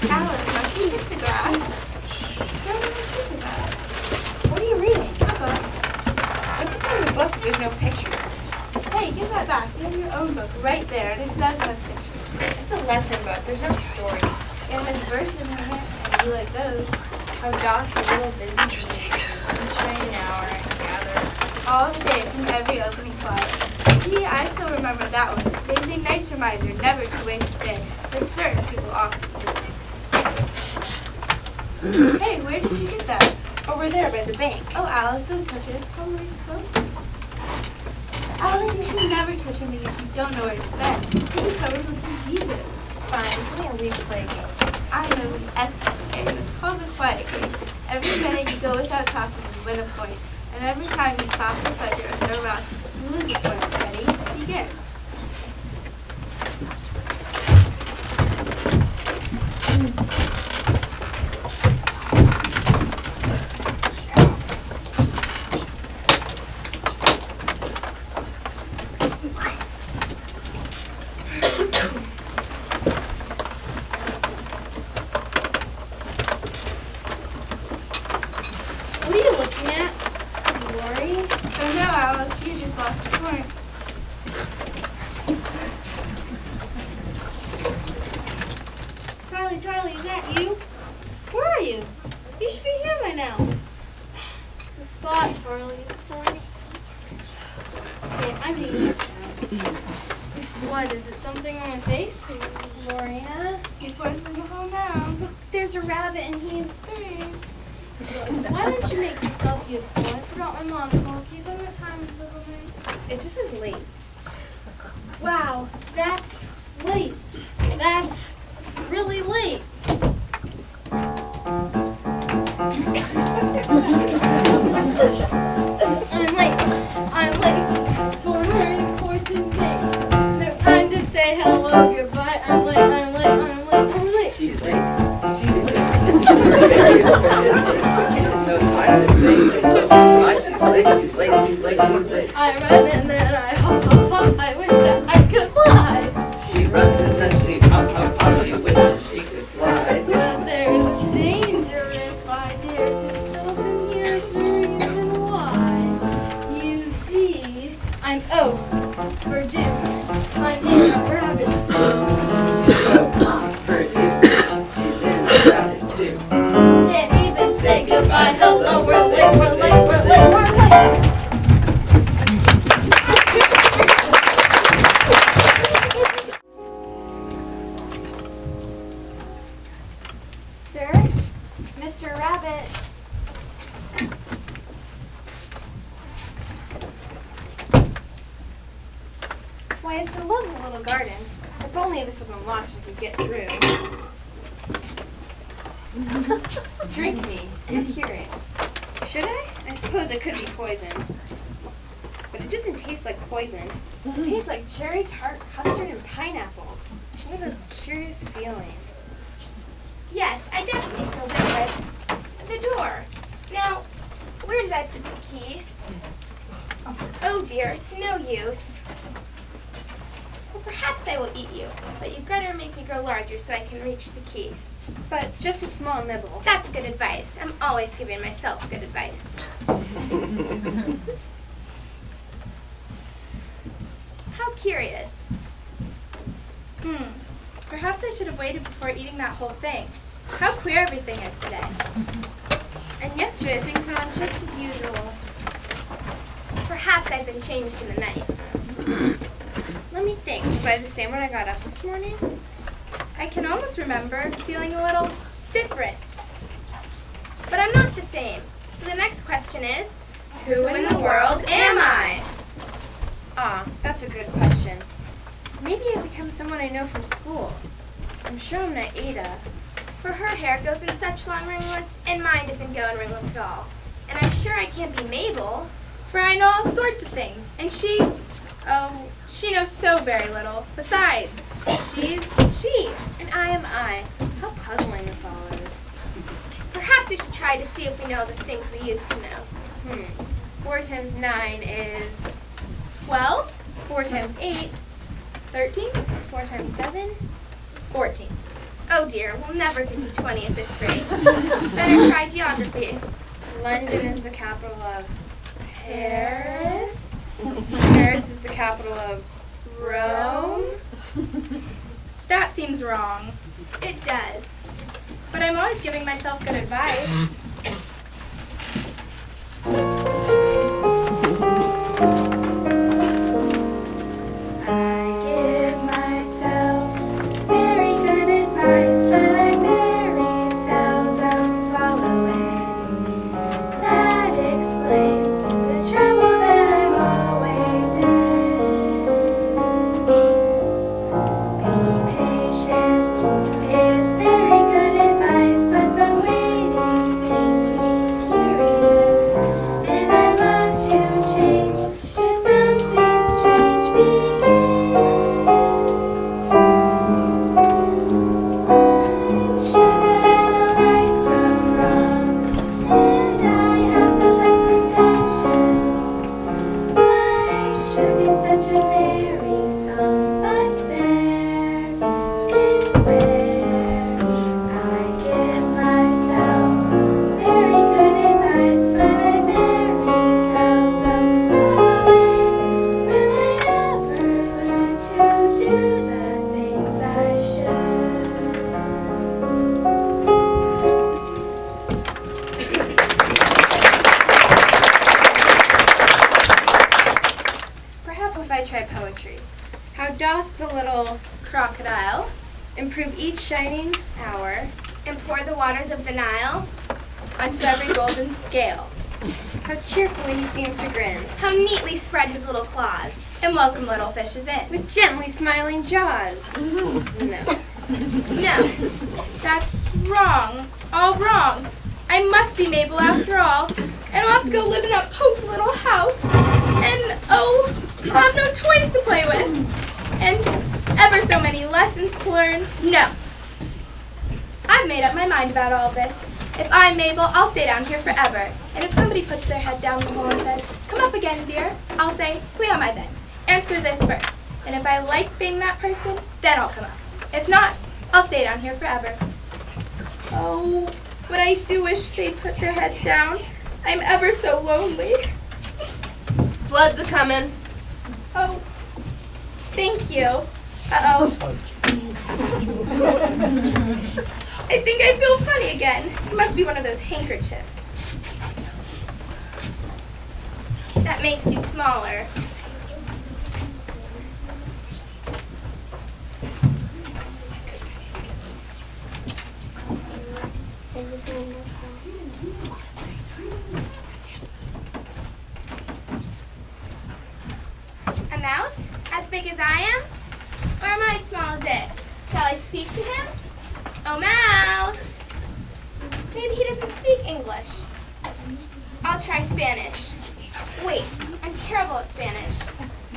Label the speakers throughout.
Speaker 1: Alice, must you hit the grass? Why did you do that?
Speaker 2: What are you reading?
Speaker 1: A book.
Speaker 2: What's the kind of book if there's no picture?
Speaker 1: Hey, give that back. You have your own book right there, and it does have pictures.
Speaker 2: It's a lesson book. There's no stories.
Speaker 1: And there's verses in it, and you like those.
Speaker 2: How dots a little busy. Interesting. Shine hour and gather.
Speaker 1: All day from every opening class. See, I still remember that one. They say nice reminder never to waste a day, but certain people often do. Hey, where did you get that?
Speaker 2: Over there by the bank.
Speaker 1: Oh, Alice, don't touch it. It's probably close. Alice, you should never touch anything if you don't know where it's been. It can be covered with diseases.
Speaker 2: Fine, let me at least play a game.
Speaker 1: I know an excellent game. It's called the quiet game. Every minute you go without talking, you win a point. And every time you stop the pleasure and go around, you lose a point. Ready? Begin.
Speaker 3: What are you looking at? Lori?
Speaker 1: Oh no, Alice, you just lost a point.
Speaker 3: Charlie, is that you? Where are you? You should be here by now. The spot, Charlie, of course. Okay, I'm taking it now. What, is it something on my face?
Speaker 2: Lorena?
Speaker 1: He points in the hole now.
Speaker 2: Look, there's a rabbit and he's...
Speaker 1: Three.
Speaker 3: Why don't you make yourself useful? I forgot my mom called. Can you tell me what time it is or something?
Speaker 2: It just is late.
Speaker 3: Wow, that's late. That's really late. I'm late for a very important day. No time to say hello, goodbye. I'm late.
Speaker 4: She's late. She's late. No time to say goodbye. She's late.
Speaker 3: I run and then I hop. I wish that I could fly.
Speaker 4: She runs and then she hop. She wishes she could fly.
Speaker 3: But there's danger if I dare to stop, and here's the reason why. You see, I'm overdue. I'm in a rabbit's stew.
Speaker 4: She's so overdue. She's in the rabbit's stew.
Speaker 3: Can't even say goodbye. Hello, we're late.
Speaker 2: Sir? Mr. Rabbit? Why, it's a lovely little garden. If only this was unlocked, I could get through. Drink me. I'm curious. Should I? I suppose it could be poison. But it doesn't taste like poison. It tastes like cherry tart, custard, and pineapple. What a curious feeling.
Speaker 5: Yes, I definitely feel different. The door. Now, where did I put the key? Oh dear, it's no use. Well, perhaps I will eat you, but you've got to make me grow larger so I can reach the key.
Speaker 2: But just a small nibble.
Speaker 5: That's good advice. I'm always giving myself good advice. How curious.
Speaker 1: Perhaps I should have waited before eating that whole thing. How queer everything is today.
Speaker 2: And yesterday things went on just as usual.
Speaker 5: Perhaps I've been changed in the night.
Speaker 2: Let me think. Was I the same when I got up this morning?
Speaker 1: I can almost remember feeling a little different.
Speaker 5: But I'm not the same. So the next question is,
Speaker 1: Who in the world am I?
Speaker 2: Ah, that's a good question. Maybe I've become someone I know from school. I'm sure I'm not Ada.
Speaker 5: for her hair goes in such long ringlets, and mine doesn't go in ringlets at all. And I'm sure I can't be Mabel.
Speaker 1: For I know all sorts of things, and she knows so very little. Besides, she's she,
Speaker 2: And I am I. How puzzling this all is.
Speaker 5: Perhaps we should try to see if we know the things we used to know.
Speaker 2: 4 times 9 is
Speaker 1: 12,
Speaker 2: 4 times 8,
Speaker 1: 13,
Speaker 2: 4 times 7,
Speaker 1: 14.
Speaker 5: Oh dear, we'll never get to 20 at this rate. Better try geography.
Speaker 2: London is the capital of Paris. Paris is the capital of Rome.
Speaker 1: That seems wrong.
Speaker 5: It does.
Speaker 1: But I'm always giving myself good advice.
Speaker 2: I give myself very good advice, but I very seldom follow it. That explains the trouble that I'm always in. Be patient is very good advice, but the waiting makes me curious, and I love to change. Should something strange begin? I'm sure that I know right from wrong, and I have the best intentions. Life should be such a merry song, but there is where I give myself very good advice, but I very seldom follow it. Will I ever learn to do the things I should? Perhaps if I try poetry. How doth the little
Speaker 1: Crocodile.
Speaker 2: improve each shining hour?
Speaker 5: And pour the waters of the Nile.
Speaker 1: Onto every golden scale.
Speaker 2: How cheerfully he seems to grin,
Speaker 5: How neatly spread his little claws.
Speaker 1: And welcome little fishes in.
Speaker 2: with gently smiling jaws. No.
Speaker 5: No,
Speaker 1: That's wrong. All wrong. I must be Mabel after all. And I'll have to go live in that poky little house. And oh, I'll have no toys to play with. And ever so many lessons to learn. No. I've made up my mind about all this. If I'm Mabel, I'll stay down here forever. And if somebody puts their head down the hole and says, "Come up again, dear," I'll say, "Who am I then?" Answer this first. And if I like being that person, then I'll come up. If not, I'll stay down here forever. Oh, but I do wish they'd put their heads down. I'm ever so lonely.
Speaker 3: Flood's a-comin'.
Speaker 1: Oh, thank you. Uh-oh. I think I feel funny again. It must be one of those handkerchiefs.
Speaker 5: that makes you smaller. A mouse? As big as I am? Or am I as small as it? Shall I speak to him? Oh, mouse! Maybe he doesn't speak English. I'll try Spanish. Wait, I'm terrible at Spanish.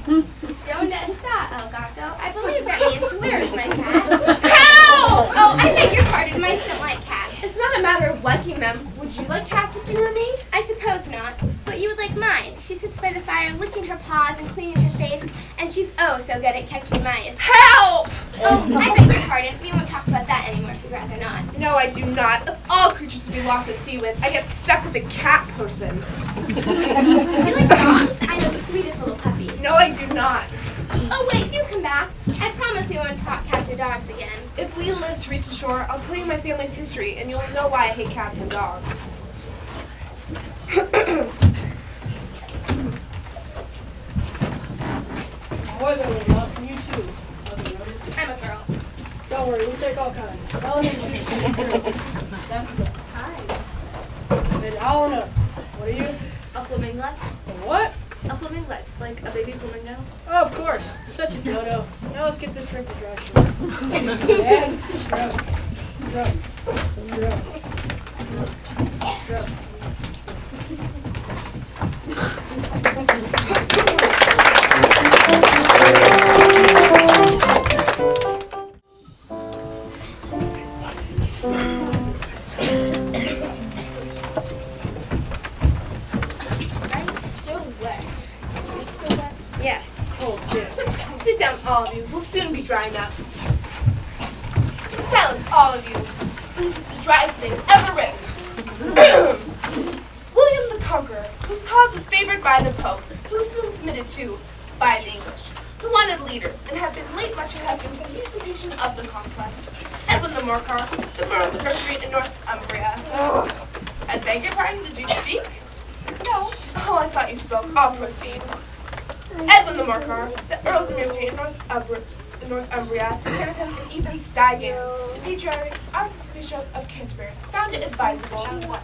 Speaker 5: Donde está el gato? I believe that means where is my cat? Help! Oh, I beg your pardon. Mice don't like cats.
Speaker 3: It's not a matter of liking them. Would you like cats if you were me?
Speaker 5: I suppose not, but you would like mine. She sits by the fire licking her paws and cleaning her face, and she's oh so good at catching mice.
Speaker 1: Help!
Speaker 5: Oh, I beg your pardon. We won't talk about that anymore if you'd rather not.
Speaker 3: No, I do not. Of all creatures to be lost at sea with, I get stuck with a cat person.
Speaker 5: Do you like dogs? I know the sweetest little puppy.
Speaker 3: No, I do not.
Speaker 5: Oh wait, do come back. I promise we won't talk cats or dogs again.
Speaker 3: If we live to reach the shore, I'll tell you my family's history, and you'll know why I hate cats and dogs.
Speaker 6: Boys are little lost, and you too.
Speaker 5: I'm a girl.
Speaker 6: Don't worry, we take all kinds. That's good.
Speaker 5: Hi.
Speaker 6: And I don't know. What are you?
Speaker 3: A flamingo?
Speaker 6: What?
Speaker 3: A flamingo, like a baby flamingo.
Speaker 6: Oh, of course. You're such a dodo. Now let's get this drink to dry. And stroke.
Speaker 2: I'm still wet. You're still wet? Yes, cold too.
Speaker 3: Sit down, all of you. We'll soon be drying up. So,
Speaker 1: Silence, all of you. This is the driest thing ever written. William the Conqueror, whose cause was favored by the Pope, who was soon submitted to by the English, who wanted leaders and had been late much accustomed to the usurpation of the conquest. Edwin the Morcar, the boroughs of Mercury in Northumbria. I beg your pardon, did you speak? No. Oh, I thought you spoke. I'll proceed. Edwin the Morcar, the Earls of Mercury in Northumbria, together with him and even Steigen, the patriarch Archbishop of Canterbury, found it advisable.
Speaker 2: Found what?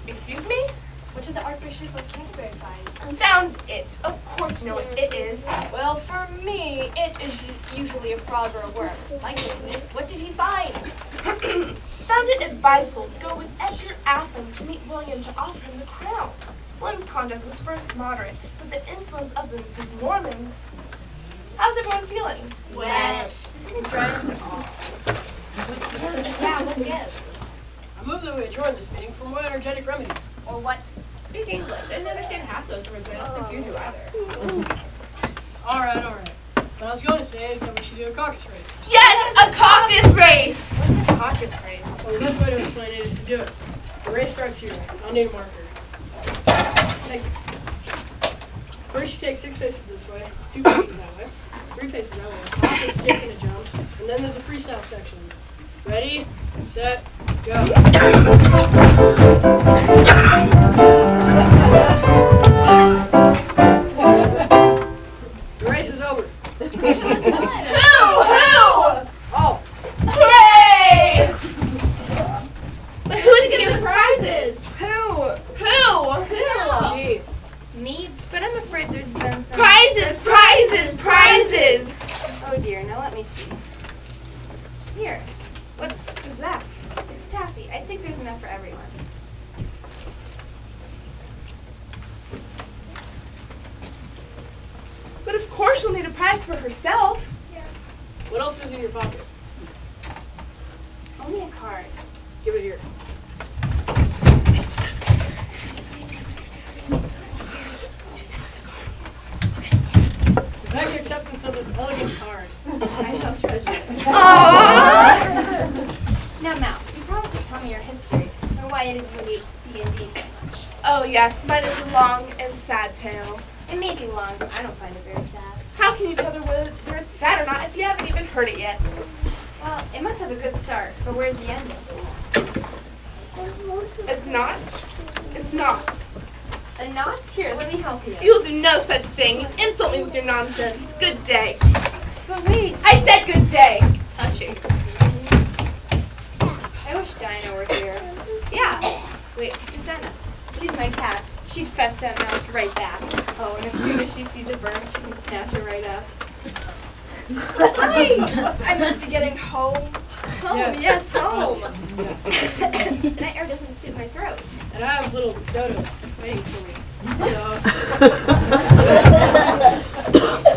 Speaker 1: Excuse me?
Speaker 2: What did the Archbishop of Canterbury find?
Speaker 1: Found it. Of course you know what it is.
Speaker 2: Well, for me, it is usually a frog or a worm. My goodness, what did he find?
Speaker 1: Found it advisable to go with Edgar Allan to meet William to offer him the crown. William's conduct was first moderate, but the insolence of his Normans. How's everyone feeling?
Speaker 2: Wet. This isn't drying at all. Yeah, what gives?
Speaker 6: I move that we adjourn this meeting for more energetic remedies.
Speaker 2: Or what?
Speaker 5: Speak English. I didn't understand half those words, but I don't think you do either.
Speaker 6: All right. What I was going to say is that we should do a caucus race.
Speaker 1: Yes, a caucus race!
Speaker 2: What's a caucus race?
Speaker 6: Well, the best way to explain it is to do it. The race starts here. I'll need a marker. Thank you. First you take 6 paces this way, 2 paces that way, 3 paces that way, a hop, a skip, and a jump, and then there's a freestyle section. Ready, set, go. The race is over.
Speaker 1: Who?
Speaker 6: Oh,
Speaker 1: Hooray! But who's getting the prizes?
Speaker 2: Who?
Speaker 6: gee.
Speaker 2: Me? But I'm afraid there's been some...
Speaker 1: Prizes!
Speaker 2: Oh dear, now let me see. Here. What is that? It's taffy. I think there's enough for everyone.
Speaker 1: But of course she'll need a prize for herself.
Speaker 6: What else is in your pocket?
Speaker 2: Only a card.
Speaker 6: Give it here. To beg your acceptance of this elegant card.
Speaker 2: I shall treasure it.
Speaker 1: Aww!
Speaker 2: Now, Mouse, you promised to tell me your history, or why it is you hate C&D so much.
Speaker 1: Oh yes, mine is a long and sad tale.
Speaker 2: It may be long, but I don't find it very sad.
Speaker 1: How can you tell whether it's sad or not if you haven't even heard it yet?
Speaker 2: Well, it must have a good start, but where's the ending?
Speaker 1: It's not. It's not.
Speaker 2: A knot? Here, let me help you.
Speaker 1: You'll do no such thing. You insult me with your nonsense. Good day.
Speaker 2: But wait.
Speaker 1: I said good day.
Speaker 2: Touching. I wish Dinah were here. Yeah. Wait, who's Dinah? She's my cat. She'd fetch that mouse right back. Oh, and as soon as she sees a bird, she can snatch it right up.
Speaker 1: I must be getting home.
Speaker 2: Home, yes, home. That air doesn't suit my throat.
Speaker 6: And I have little dodos waiting for me. So,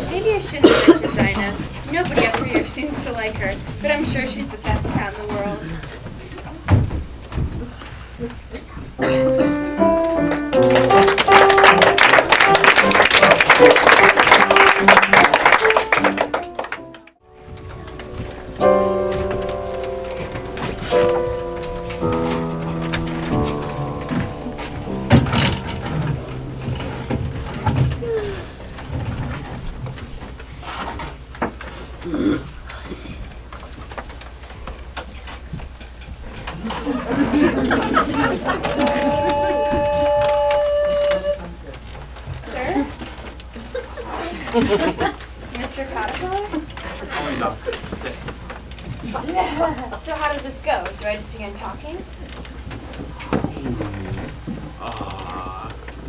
Speaker 2: Maybe I shouldn't have mentioned Dinah. Nobody up here seems to like her, but I'm sure she's the best cat in the world. Sir? Mr. Caterpillar? So how does this go? Do I just begin talking?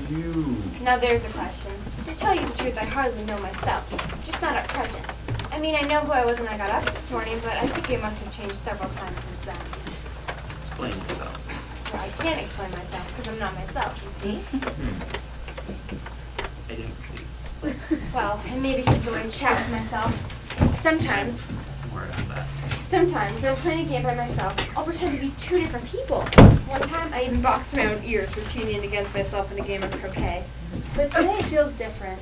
Speaker 7: You.
Speaker 2: Now there's a question. To tell you the truth, I hardly know myself. Just not at present. I mean, I know who I was when I got up this morning, but I think it must have changed several times since then.
Speaker 7: Explain yourself.
Speaker 2: Well, I can't explain myself because I'm not myself, you see?
Speaker 7: I don't see.
Speaker 2: Well, it may be because of the way I chat with myself. Sometimes
Speaker 7: Don't worry about that.
Speaker 2: Sometimes, when I'm playing a game by myself, I'll pretend to be 2 different people. One time, I even boxed my own ears for tuning in against myself in a game of croquet. But today it feels different.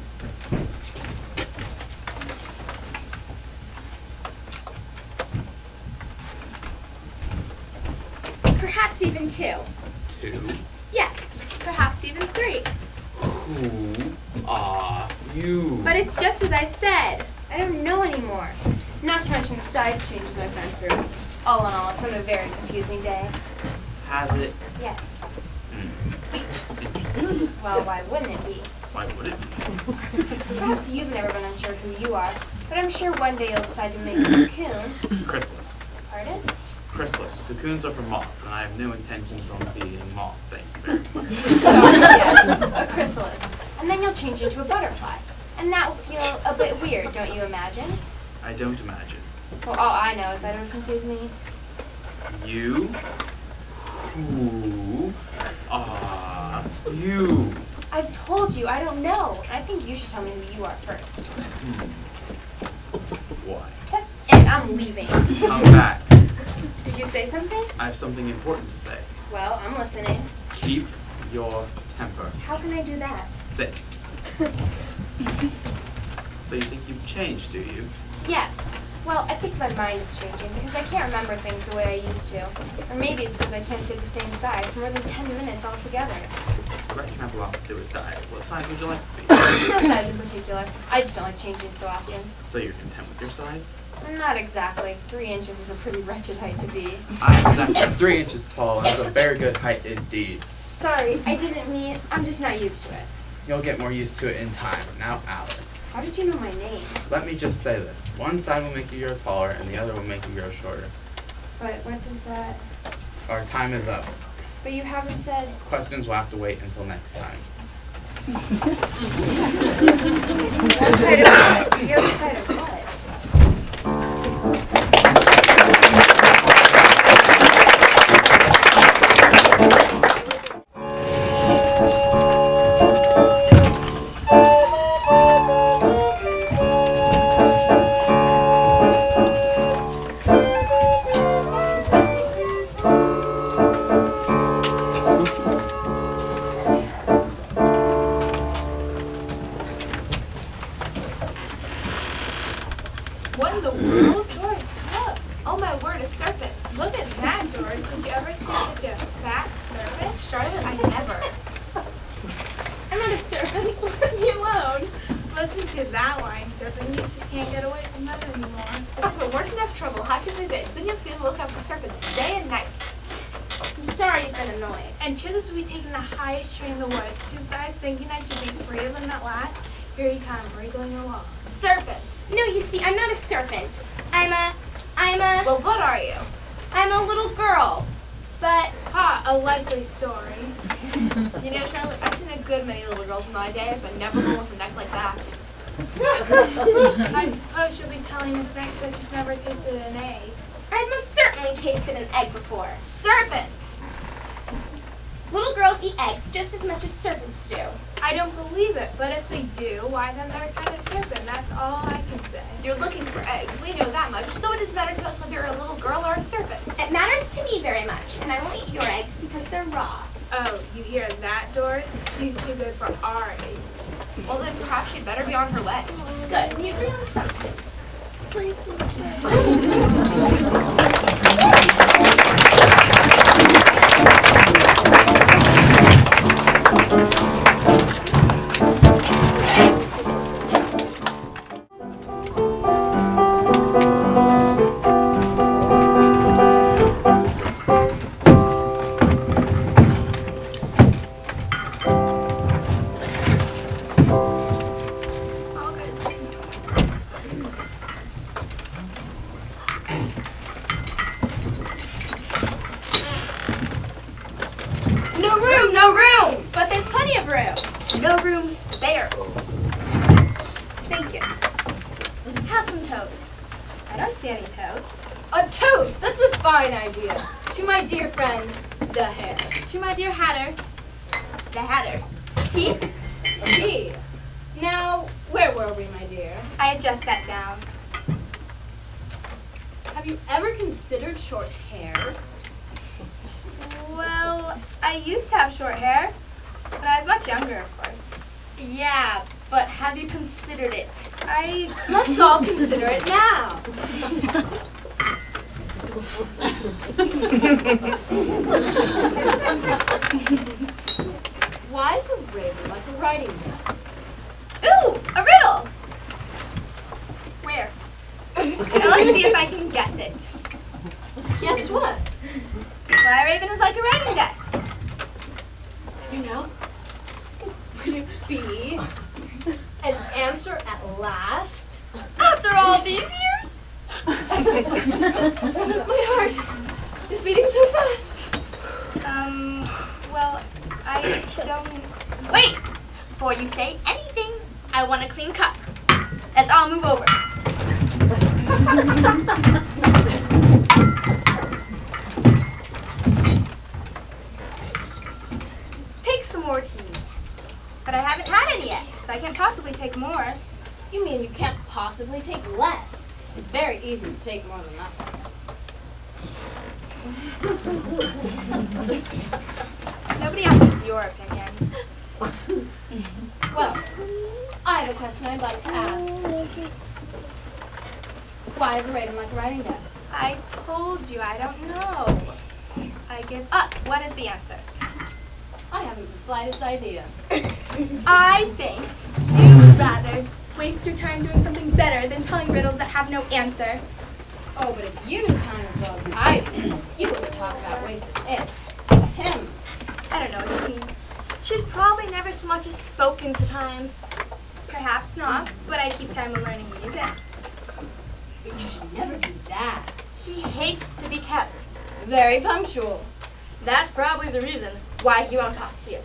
Speaker 5: Perhaps even 2.
Speaker 7: 2.
Speaker 5: Yes.
Speaker 1: Perhaps even 3.
Speaker 7: Who are you?
Speaker 1: But it's just as I've said.
Speaker 2: I don't know anymore. Not to mention the size changes I've been through. All in all, it's been a very confusing day.
Speaker 7: Has it?
Speaker 2: Yes.
Speaker 7: Interesting.
Speaker 2: Well, why wouldn't it be?
Speaker 7: Why would it be?
Speaker 2: Perhaps you've never been unsure who you are, but I'm sure one day you'll decide to make a cocoon.
Speaker 7: Chrysalis.
Speaker 2: Pardon?
Speaker 7: Chrysalis. Cocoons are for moths, and I have no intentions on being a moth. Thank you very much.
Speaker 2: Sorry, yes, a chrysalis. And then you'll change into a butterfly. And that will feel a bit weird, don't you imagine?
Speaker 7: I don't imagine.
Speaker 2: Well, all I know is that it'll confuse me.
Speaker 7: You? Who are you?
Speaker 2: I've told you, I don't know. I think you should tell me who you are first.
Speaker 7: Why?
Speaker 2: That's it, I'm leaving.
Speaker 7: Come back.
Speaker 2: Did you say something?
Speaker 7: I have something important to say.
Speaker 2: Well, I'm listening.
Speaker 7: Keep your temper.
Speaker 2: How can I do that?
Speaker 7: Sit. So you think you've changed, do you?
Speaker 2: Yes. Well, I think my mind is changing because I can't remember things the way I used to. Or maybe it's because I can't stay the same size for more than 10 minutes altogether.
Speaker 7: I reckon I have a lot to do with diet. What size would you like to be?
Speaker 2: No size in particular. I just don't like changing so often.
Speaker 7: So you're content with your size?
Speaker 2: Not exactly. 3 inches is a pretty wretched height to be.
Speaker 7: I'm exactly 3 inches tall. That's a very good height indeed.
Speaker 2: Sorry, I didn't mean. I'm just not used to it.
Speaker 7: You'll get more used to it in time. Now, Alice.
Speaker 2: How did you know my name?
Speaker 7: Let me just say this. One side will make you grow taller, and the other will make you grow shorter.
Speaker 2: But what does that.
Speaker 7: Our time is up.
Speaker 2: But you haven't said.
Speaker 7: Questions will have to wait until next time.
Speaker 2: One side of what? The other side of what?
Speaker 1: What in the world? Doris, look. Oh my word, a serpent. Look at that, Doris. Did you ever see such a fat serpent? Charlotte, I never. I'm not a serpent. Leave me alone. Listen to that line, serpent. You just can't get away from that anymore. As if it weren't enough trouble, how can this is? Then you have to be on the lookout for serpents day and night. I'm sorry you've been annoying. And Chisels will be taking the highest tree in the woods. Just as thinking I should be free of them at last, here you come, wriggling along. Serpents.
Speaker 5: No, you see, I'm not a serpent. I'm a
Speaker 1: Well, what are you?
Speaker 5: I'm a little girl. But
Speaker 1: Ha, a likely story. You know, Charlotte, I've seen a good many little girls in my day, but never one with a neck like that. I suppose she'll be telling us next that she's never tasted an egg.
Speaker 5: I've most certainly tasted an egg before.
Speaker 1: Serpent!
Speaker 5: Little girls eat eggs just as much as serpents do.
Speaker 1: I don't believe it, but if they do, why then they're kind of serpent. That's all I can say. You're looking for eggs. We know that much. So it doesn't matter to us whether you're a little girl or a serpent.
Speaker 5: It matters to me very much, and I won't eat your eggs because they're raw.
Speaker 1: Oh, you hear that, Doris? She's too good for our eggs. Well, then perhaps she'd better be on her way.
Speaker 5: Good, we agree on something.
Speaker 1: No room! But there's plenty of room. No room there. Thank you.
Speaker 5: Have some toast.
Speaker 1: I don't see any toast.
Speaker 6: A toast! That's a fine idea. To my dear friend, the hare.
Speaker 1: To my dear Hatter. The Hatter. Tea?
Speaker 6: Tea. Now, where were we, my dear?
Speaker 1: I had just sat down.
Speaker 6: Have you ever considered short hair?
Speaker 1: Well, I used to have short hair. When I was much younger, of course.
Speaker 6: Yeah, but have you considered it?
Speaker 1: I...
Speaker 6: Let's all consider it now.
Speaker 3: Why is a raven like a writing desk?
Speaker 1: Ooh, a riddle!
Speaker 5: Where?
Speaker 1: Now let's see if I can guess it.
Speaker 3: Guess what?
Speaker 1: Why a raven is like a writing desk.
Speaker 3: You know? Would it be an answer at last?
Speaker 1: After all these years?
Speaker 3: My heart is beating so fast.
Speaker 1: Well, I don't...
Speaker 5: Wait! Before you say anything, I want a clean cup. Let's all move over. Take some more tea.
Speaker 1: But I haven't had any yet, so I can't possibly take more.
Speaker 3: You mean you can't possibly take less? It's very easy to take more than nothing.
Speaker 1: Nobody asked your opinion.
Speaker 3: Well, I have a question I'd like to ask. Why is a raven like a writing desk?
Speaker 1: I told you I don't know. I give up. What is the answer?
Speaker 3: I haven't the slightest idea.
Speaker 1: I think you'd rather waste your time doing something better than telling riddles that have no answer.
Speaker 3: Oh, but if you knew time as well as I do, you wouldn't talk about wasted it. Him.
Speaker 1: I don't know what you mean.
Speaker 5: She's probably never so much as spoken to time.
Speaker 1: Perhaps not, but I keep time when learning music.
Speaker 3: But you should never do that.
Speaker 5: He hates to be kept.
Speaker 3: Very punctual.
Speaker 5: That's probably the reason why he won't talk to you.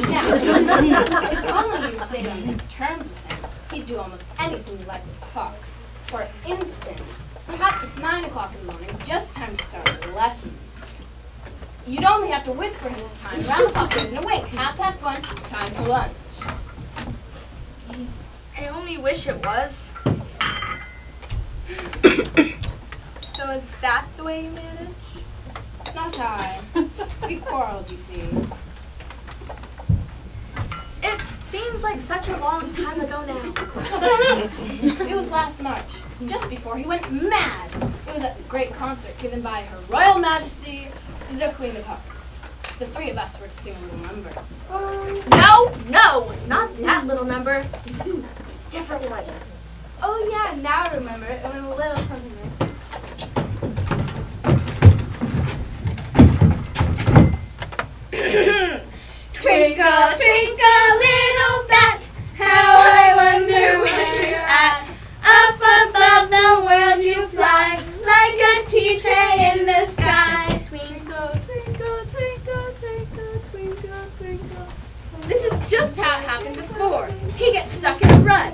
Speaker 3: Now, if only you stayed on good terms with him, he'd do almost anything you like with the clock. For instance, perhaps it's 9 o'clock in the morning, just time to start the lessons. You'd only have to whisper him to time. Round the clock there isn't a wink. 1:30, time for lunch.
Speaker 5: I only wish it was.
Speaker 1: So is that the way you manage?
Speaker 3: Not I. We quarreled, you see.
Speaker 5: It seems like such a long time ago now.
Speaker 3: It was last March, just before he went mad. It was at the great concert given by Her Royal Majesty, the Queen of Hearts. The three of us were to sing a little number.
Speaker 5: No, not that little number. Different one.
Speaker 1: Oh yeah, now I remember. It went a little something like
Speaker 5: Twinkle, twinkle, little bat, how I wonder where you're at. Up above the world you fly, like a tea tray in the sky. Twinkle, twinkle, twinkle, twinkle, twinkle, twinkle.
Speaker 3: This is just how it happened before. He gets stuck in a rut.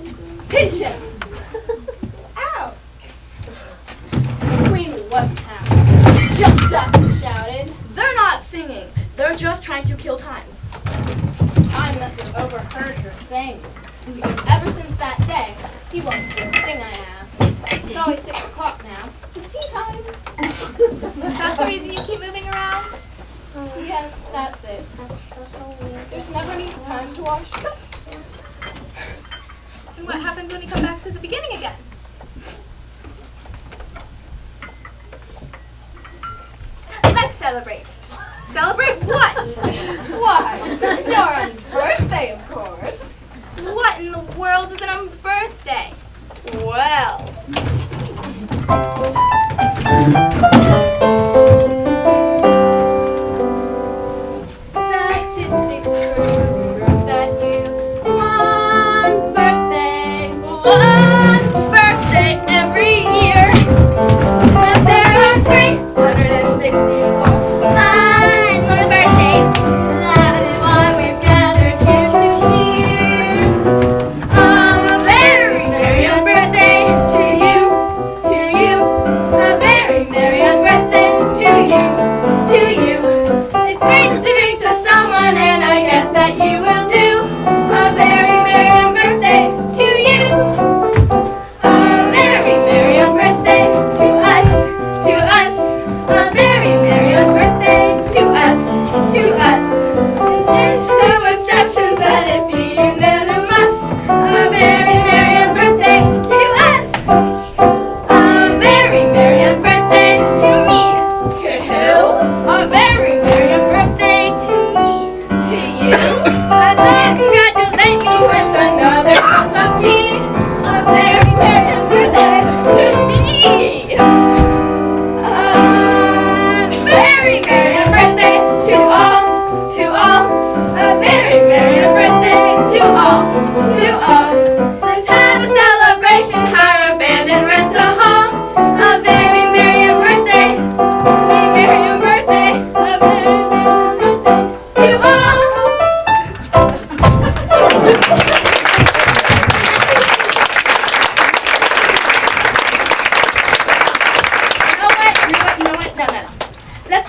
Speaker 3: Pinch him.
Speaker 1: Ow!
Speaker 3: The Queen wasn't happy. Jumped up and shouted.
Speaker 5: They're not singing. They're just trying to kill time.
Speaker 3: Time must have overheard her saying. Because ever since that day, he won't do a thing I ask. It's always 6 o'clock now. It's tea time.
Speaker 1: Is that the reason you keep moving around?
Speaker 3: Yes, that's it. There's never any time to wash cups.
Speaker 1: And what happens when you come back to the beginning again?
Speaker 5: Let's celebrate.
Speaker 1: Celebrate what?
Speaker 3: Why? Your own birthday, of course.
Speaker 1: What in the world is an birthday?
Speaker 5: Well.
Speaker 3: Statistics prove that you one birthday.
Speaker 5: One birthday every year. But there are 364 fine birthdays. That is why we've gathered here to cheer on a very, very young birthday to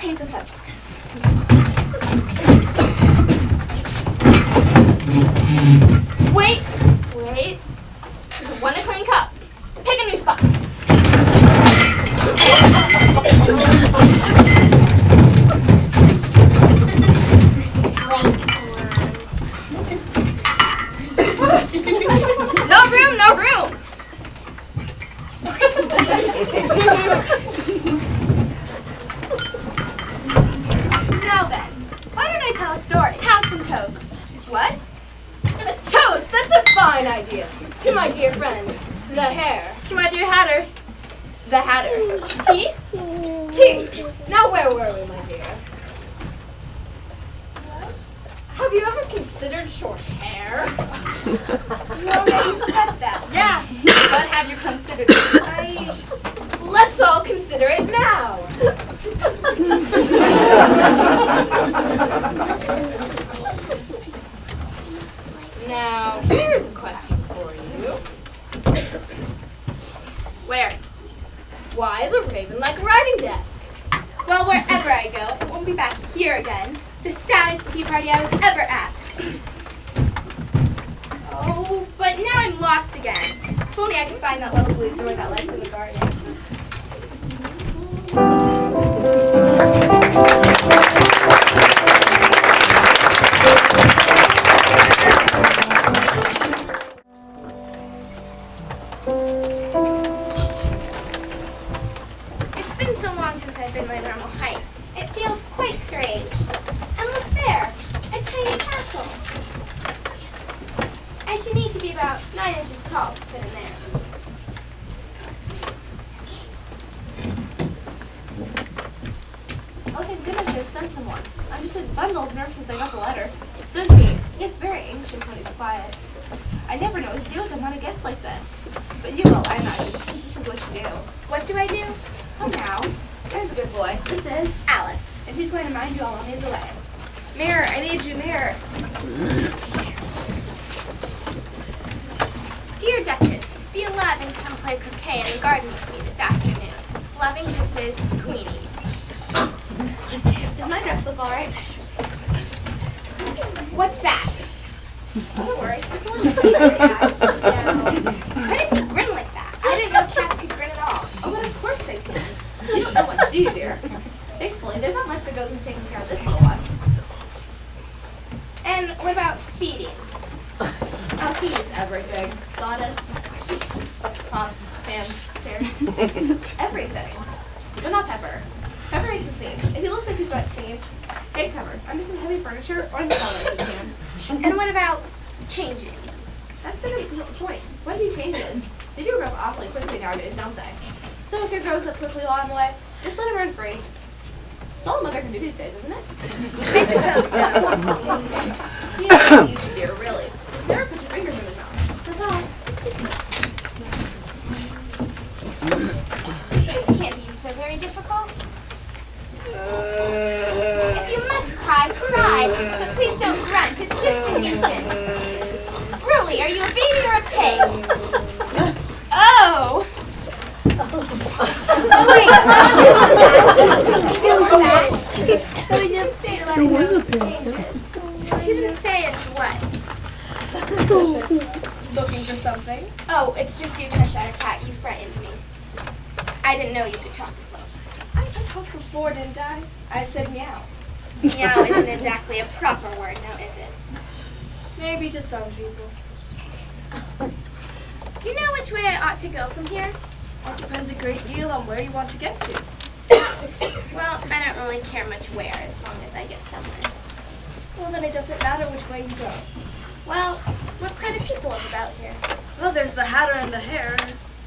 Speaker 5: let's change the subject. Wait. You want a clean cup. Pick a new spot. No room.
Speaker 1: Now then, why don't I tell a story?
Speaker 5: Have some toast.
Speaker 1: What?
Speaker 6: A toast! That's a fine idea. To my dear friend, the hare.
Speaker 1: To my dear Hatter.
Speaker 6: The Hatter.
Speaker 5: Tea?
Speaker 6: Tea. Now where were we, my dear? Have you ever considered short hair?
Speaker 1: You already said that.
Speaker 6: Yeah.
Speaker 1: But have you considered it?
Speaker 6: Let's all consider it now. Now, here's a question for you.
Speaker 1: Where?
Speaker 6: Why is a raven like a writing desk?
Speaker 1: Well, wherever I go, it won't be back here again. The saddest tea party I was ever at. Oh, but now I'm lost again. If only I could find that little blue door that led to the garden.
Speaker 5: It's been so long since I've been my normal height. It feels quite strange. And look there, a tiny castle. I should need to be about 9 inches tall to fit in there.
Speaker 8: Oh, thank goodness you've sent someone. I'm just a bundle of nerves since I got the letter. Susie gets very anxious when he's quiet. I never know what to do with him when it gets like this. But you will, I imagine, since this is what you do.
Speaker 5: What do I do?
Speaker 8: Come now. There's a good boy. This is
Speaker 5: Alice.
Speaker 8: and she's going to mind you all while he's away.
Speaker 2: Mirror, I need you, Mirror.
Speaker 5: Dear Duchess, be alive and come play croquet in the garden with me this afternoon. Loving kisses, Queenie.
Speaker 8: Does my dress look alright?
Speaker 5: What's that?
Speaker 8: Don't worry. It's only
Speaker 5: Why does he grin like that? I didn't know cats could grin at all.
Speaker 8: Oh, but of course they can. You don't know much, do you, dear? Thankfully, there's not much that goes into taking care of this little one.
Speaker 5: And what about feeding?
Speaker 8: Oh, he eats everything. Sawdust, pots, fans, chairs, everything. But not Pepper. Pepper makes him sneeze. If he looks like he's about to sneeze, take Pepper. Under some heavy furniture or in the cellar if you can.
Speaker 5: And what about changing?
Speaker 8: That's a good point. When do changes? They do grow up awfully quickly nowadays, don't they? So if he grows up quickly while I'm away, just let him run free. It's all a mother can do these days, isn't it?
Speaker 5: I suppose so.
Speaker 8: He is really easy, dear, really. Just never put your fingers in his mouth. That's all.
Speaker 5: This can't be so very difficult. If you must cry, cry. But please don't grunt. It's just a nuisance. Really, are you a baby or a pig? Oh! Wait, so he didn't say to let him know the changes. She didn't say it to what?
Speaker 2: Looking for something?
Speaker 5: Oh, it's just you, Cheshire Cat. You frightened me. I didn't know you could talk as well.
Speaker 2: I talked before, didn't I? I said meow.
Speaker 5: Meow isn't exactly a proper word, now is it?
Speaker 2: Maybe to some people.
Speaker 5: Do you know which way I ought to go from here?
Speaker 2: That depends a great deal on where you want to get to.
Speaker 5: Well, I don't really care much where, as long as I get somewhere.
Speaker 2: Well, then it doesn't matter which way you go.
Speaker 5: Well, what kind of people live about here?
Speaker 2: Well, there's the Hatter and the Hare.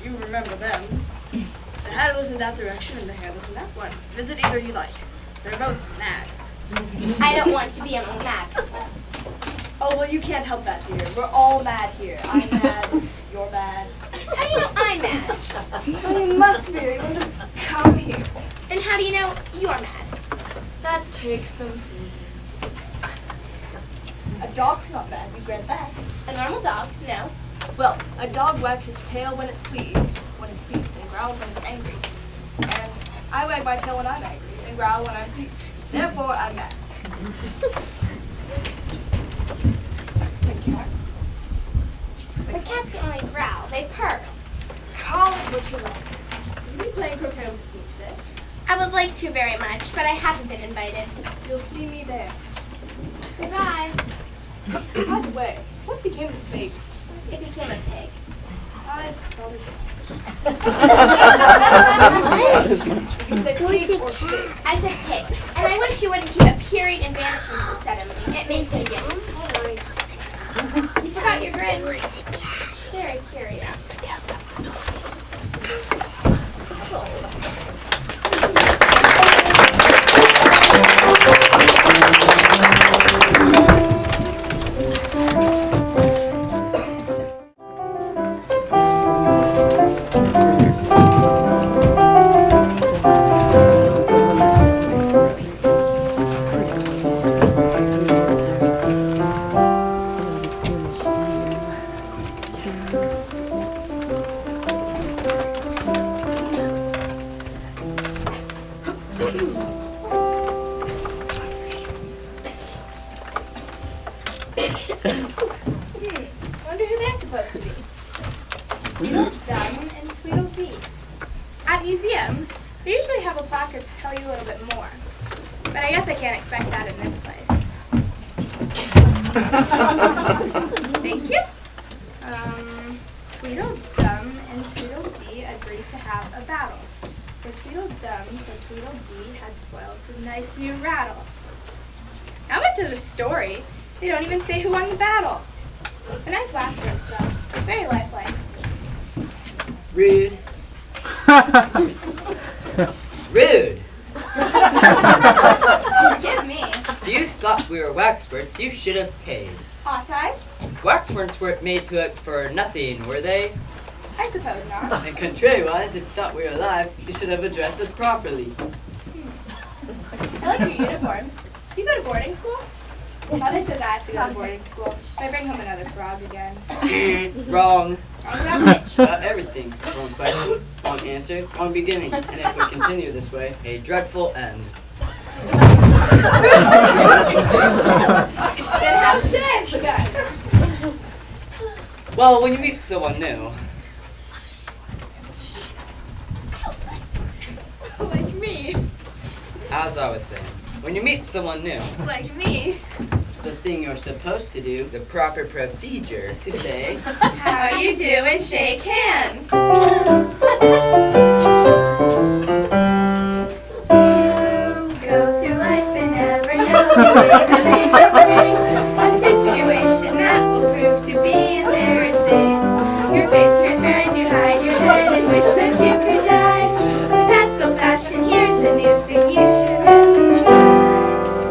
Speaker 2: You remember them. The Hatter lives in that direction and the Hare lives in that one. Visit either you like. They're both mad.
Speaker 5: I don't want to be among mad people.
Speaker 2: Oh, well, you can't help that, dear. We're all mad here. I'm mad. You're mad.
Speaker 5: How do you know I'm mad?
Speaker 2: Well, you must be. You would have come here.
Speaker 5: And how do you know you're mad?
Speaker 2: That takes some proof. A dog's not mad, you grant that.
Speaker 5: A normal dog? No.
Speaker 2: Well, a dog wags his tail when it's pleased, and growls when it's angry. And I wag my tail when I'm angry,
Speaker 1: and growl when I'm pleased. Therefore, I'm mad.
Speaker 5: But cats don't only growl, they purr.
Speaker 2: Call it what you like. Are you playing croquet with me today?
Speaker 5: I would like to very much, but I haven't been invited.
Speaker 2: You'll see me there.
Speaker 5: Goodbye.
Speaker 2: By the way, what became of the baby?
Speaker 5: It became a pig.
Speaker 2: I thought it Did you say pig or pig?
Speaker 5: I said pig, and I wish you wouldn't keep appearing and vanishing instead of me. It makes me giddy.
Speaker 2: Alright.
Speaker 5: You forgot your grin. It's very curious.
Speaker 1: Wonder who they're supposed to be. Tweedledum and Tweedledee. At museums, they usually have a placard to tell you a little bit more. But I guess I can't expect that in this place. Thank you. Tweedledum and Tweedledee agreed to have a battle. For Tweedledum said Tweedledee had spoiled his nice new rattle. Not much of the story. They don't even say who won the battle. A nice waxworks though. Very lifelike.
Speaker 9: Rude. Rude.
Speaker 1: Forgive me.
Speaker 9: If you thought we were waxworks, you should have paid.
Speaker 1: Ought I?
Speaker 9: Waxworks weren't made to work for nothing, were they?
Speaker 1: I suppose not.
Speaker 4: And contrariwise, if you thought we were alive, you should have addressed us properly.
Speaker 1: I like your uniforms. You go to boarding school? Mother says I have to go to boarding school. If I bring home another frog again.
Speaker 9: Wrong.
Speaker 1: Wrong about which?
Speaker 4: About everything. Wrong question, wrong answer, wrong beginning. And if we continue this way,
Speaker 9: A dreadful end.
Speaker 1: Then how should I have begun?
Speaker 9: Well, when you meet someone new,
Speaker 1: Like me.
Speaker 9: as I was saying, when you meet someone new,
Speaker 2: Like me.
Speaker 4: the thing you're supposed to do
Speaker 9: the proper procedure
Speaker 4: is to say,
Speaker 1: How you do and shake hands. You go through life and never know the day that may bring a situation that will prove to be embarrassing. Your face turns red, you hide your head and wish that you could die. But that's old fashioned, here's a new thing you should really try.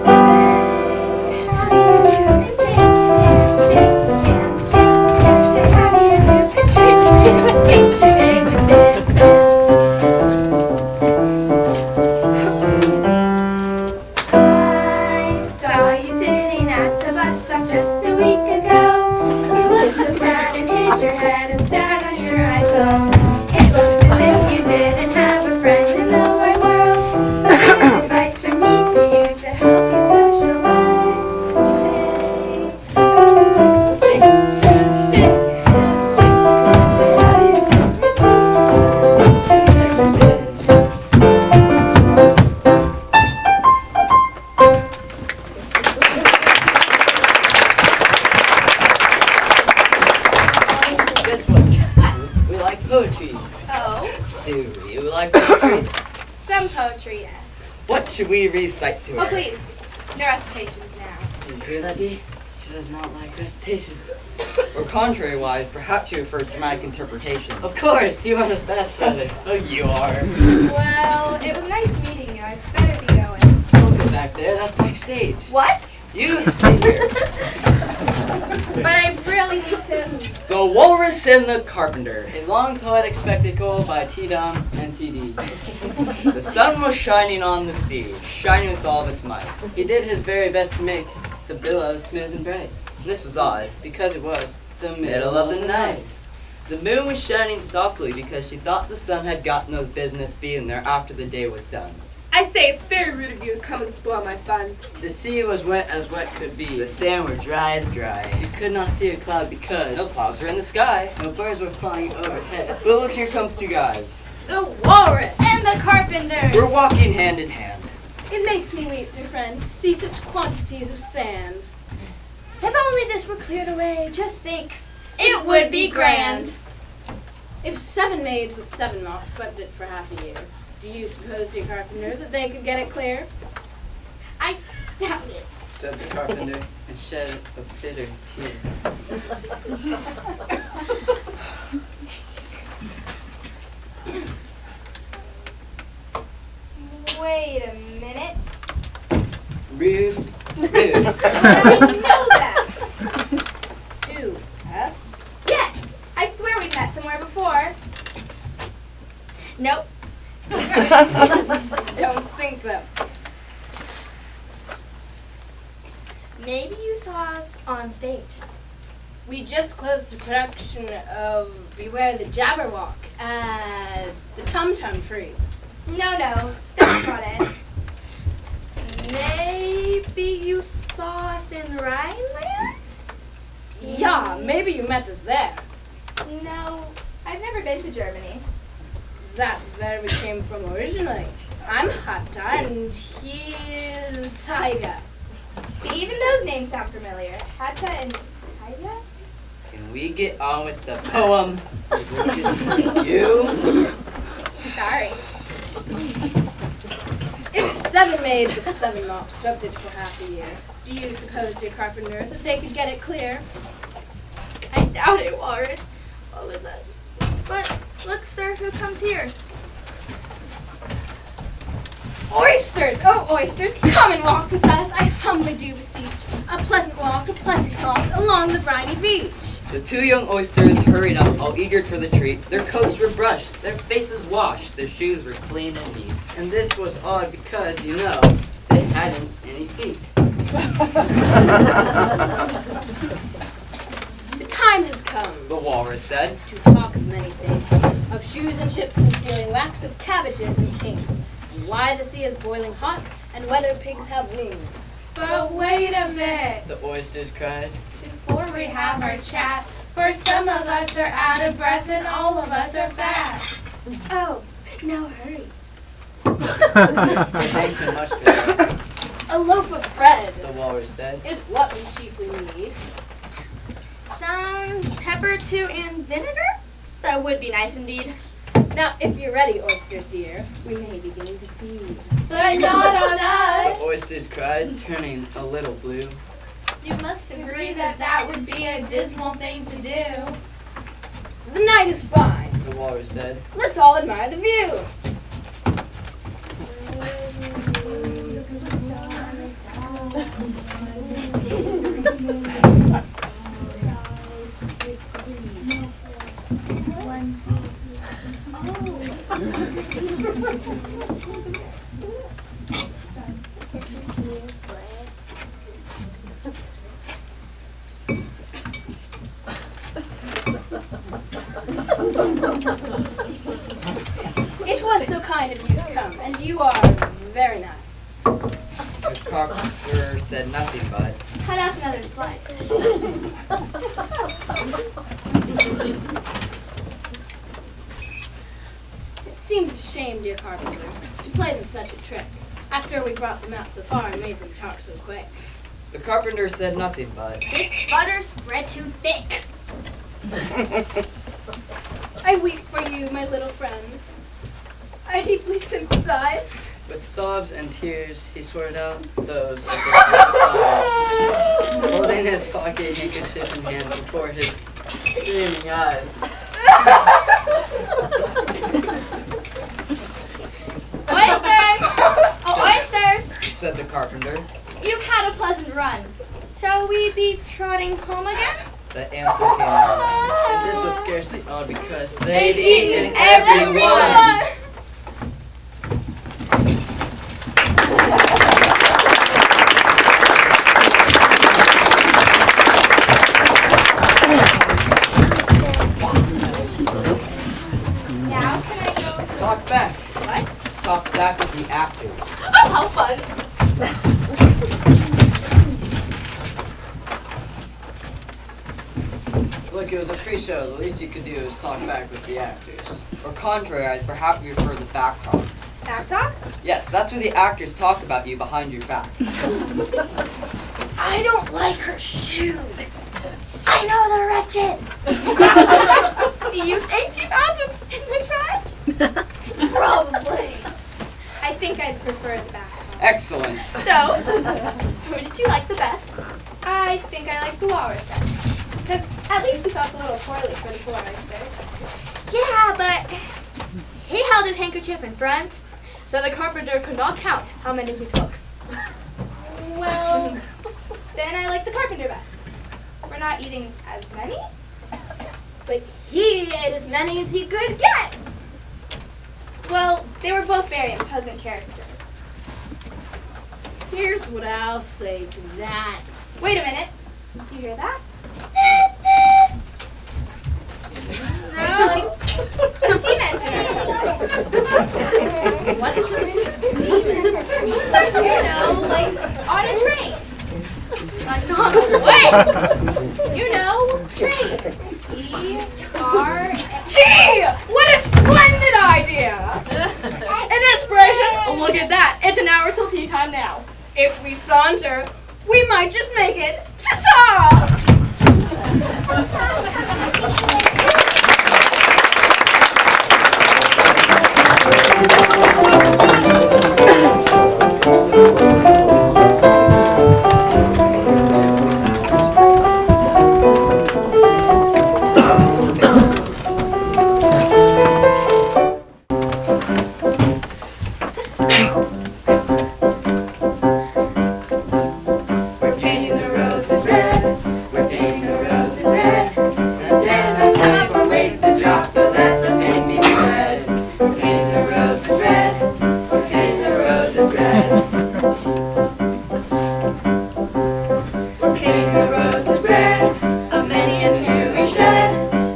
Speaker 1: Say, how do you do and shake hands, shake hands, shake hands. Say, how do you do and shake hands, get your day with business. I saw you sitting at the bus stop just a week ago. You looked so sad and hid your head and sat on your iPhone. It looked as if you didn't have a friend in the wide world. But here's advice from me to you to help you socialize. Say, shake hands, shake hands, shake hands. Say, how do you do and shake hands, get your day with business.
Speaker 4: guess what? We like poetry.
Speaker 1: Oh,
Speaker 9: do you like poetry?
Speaker 1: some poetry, yes.
Speaker 9: What should we recite to her?
Speaker 1: Oh, please. No recitations now.
Speaker 4: Did you hear that, Dee? She does not like recitations.
Speaker 9: Or contrary-wise, perhaps you prefer dramatic interpretation.
Speaker 4: Of course, you are the best of it.
Speaker 9: Oh, you are.
Speaker 1: Well, it was nice meeting you. I'd better be going.
Speaker 4: Don't go back there, that's backstage.
Speaker 1: What?
Speaker 9: You sit here.
Speaker 1: But I really need to.
Speaker 9: The Walrus and the Carpenter.
Speaker 4: A long poetic spectacle by T-Dom and TD.
Speaker 9: The sun was shining on the sea, shining with all of its might.
Speaker 4: He did his very best to make the billows smooth and bright,
Speaker 9: This was odd.
Speaker 4: because it was the
Speaker 9: Middle of the night. The moon was shining softly because she thought the sun had gotten no business being there after the day was done.
Speaker 6: I say, it's very rude of you to come and spoil my fun.
Speaker 4: The sea was wet as wet could be.
Speaker 9: The sand were dry as dry.
Speaker 4: You could not see a cloud because
Speaker 9: No clouds were in the sky.
Speaker 4: no birds were flying overhead.
Speaker 9: But look, here comes two guys.
Speaker 6: The walrus!
Speaker 5: And the carpenter.
Speaker 9: We're walking hand in hand.
Speaker 6: It makes me weep, dear friend, to see such quantities of sand.
Speaker 5: If only this were cleared away, just think.
Speaker 6: It would be grand. If 7 maids with 7 mops swept it for half a year, do you suppose, dear carpenter, that they could get it clear?
Speaker 5: I doubt it.
Speaker 4: Said the carpenter and shed a bitter tear.
Speaker 5: Wait a minute.
Speaker 4: Rude.
Speaker 9: Rude.
Speaker 5: How did you know that?
Speaker 6: Who? Us?
Speaker 5: Yes, I swear we've met somewhere before. Nope.
Speaker 6: Don't think so.
Speaker 5: Maybe you saw us on stage.
Speaker 6: We just closed the production of Beware the Jabberwock at the Tum Tum Free.
Speaker 5: No, that's not it. Maybe you saw us in Rhineland?
Speaker 6: Yeah, maybe you met us there.
Speaker 5: No, I've never been to Germany.
Speaker 6: That's where we came from originally. I'm Hatta and he's Saiga.
Speaker 5: See, even those names sound familiar. Hatta and Haida?
Speaker 9: Can we get on with the poem?
Speaker 4: You?
Speaker 5: Sorry.
Speaker 6: If 7 maids with 7 mops swept it for half a year, do you suppose, dear carpenter, that they could get it clear?
Speaker 5: I doubt it, Walrus. What was that? But look, sir, who comes here?
Speaker 6: Oysters! Oh, oysters, come and walk with us, I humbly do beseech. A pleasant walk, a pleasant talk, along the briny beach.
Speaker 9: The 2 young oysters hurried up, all eager for the treat. Their coats were brushed, their faces washed, their shoes were clean and neat.
Speaker 4: And this was odd because, you know, they hadn't any feet.
Speaker 6: The time has come
Speaker 9: The walrus said.
Speaker 6: to talk of many things, of shoes and chips and sealing wax, of cabbages and kings, and why the sea is boiling hot, and whether pigs have wings.
Speaker 8: But wait a minute.
Speaker 4: The oysters cried.
Speaker 8: Before we have our chat, for some of us are out of breath and all of us are fat.
Speaker 5: Oh, now hurry.
Speaker 4: Thanks so much for that,
Speaker 6: A loaf of bread
Speaker 4: the walrus said.
Speaker 6: is what we chiefly need.
Speaker 5: Some pepper, too, and vinegar? That would be nice indeed.
Speaker 6: Now, if you're ready, oysters dear, we may begin to feed.
Speaker 8: But not on
Speaker 4: The
Speaker 8: us.
Speaker 4: oysters cried, turning a little blue.
Speaker 8: You must agree that that would be a dismal thing to do.
Speaker 6: The night is fine.
Speaker 4: The walrus said.
Speaker 6: Let's all admire the view. It was so kind of you to come, and you are very nice.
Speaker 9: The carpenter said nothing but.
Speaker 5: Cut us another slice.
Speaker 6: It seems a shame, dear carpenter, to play them such a trick, after we brought them out so far and made them talk so quick.
Speaker 9: The carpenter said nothing but.
Speaker 5: This butter spread too thick.
Speaker 6: I weep for you, my little friends. I deeply sympathize.
Speaker 4: With sobs and tears, he sorted out those of his sides, holding his pocket handkerchief in hand before his streaming eyes.
Speaker 5: Oysters! Oh, oysters!
Speaker 9: Said the carpenter.
Speaker 5: You've had a pleasant run. Shall we be trotting home again?
Speaker 9: The answer came out.
Speaker 4: And this was scarcely odd because
Speaker 8: They'd eaten everyone.
Speaker 5: Now can I go?
Speaker 9: Talk back. What? Talk back with the actors.
Speaker 1: Oh, how fun!
Speaker 4: Look, it was a pre-show. The least you could do is talk back with the actors.
Speaker 9: Or contrary, I'd perhaps prefer the back talk.
Speaker 1: Back talk?
Speaker 9: Yes, that's where the actors talk about you behind your back.
Speaker 5: I don't like her shoes. I know they're wretched. Do you think she found them in the trash? Probably.
Speaker 1: I think I'd prefer the back talk.
Speaker 9: Excellent.
Speaker 1: So, who did you like the best? I think I like the walrus best. Because at least he felt a little poorly for the poor oyster.
Speaker 5: Yeah, but he held his handkerchief in front, so the carpenter could not count how many he took.
Speaker 1: Well, then I like the carpenter best. We're not eating as many, but he ate as many as he could get. Well, they were both very unpleasant characters.
Speaker 3: Here's what I'll say to that.
Speaker 1: Wait a minute. Do you hear that?
Speaker 5: No.
Speaker 1: Like a steam engine or something.
Speaker 3: What's a steam engine?
Speaker 1: You know, like on a train.
Speaker 5: Like on a way.
Speaker 1: You know, train.
Speaker 5: Gee, what a splendid idea! An inspiration? Look at that. It's an hour till tea time now. If we saunter, we might just make it. Ta-ta!
Speaker 4: We're painting the roses red. We're painting the roses red. And then it's time for wasted drops, so let the paint be spread. We're painting the roses red. We're painting the roses red. We're painting the roses red. Of many a tear we shed.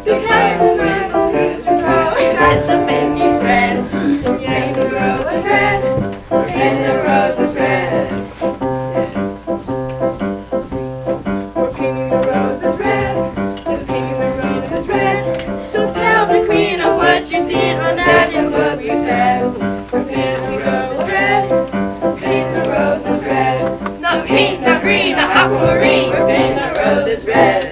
Speaker 4: Because the roses cease to grow, let the paint be spread. We're painting the roses red. We're painting the roses red. We're painting the roses red. Just painting the roses red. Don't tell the queen of what you see, but that is what we said. We're painting the roses red. We're painting the roses red. Not pink, not green, not aquamarine. We're painting the roses red.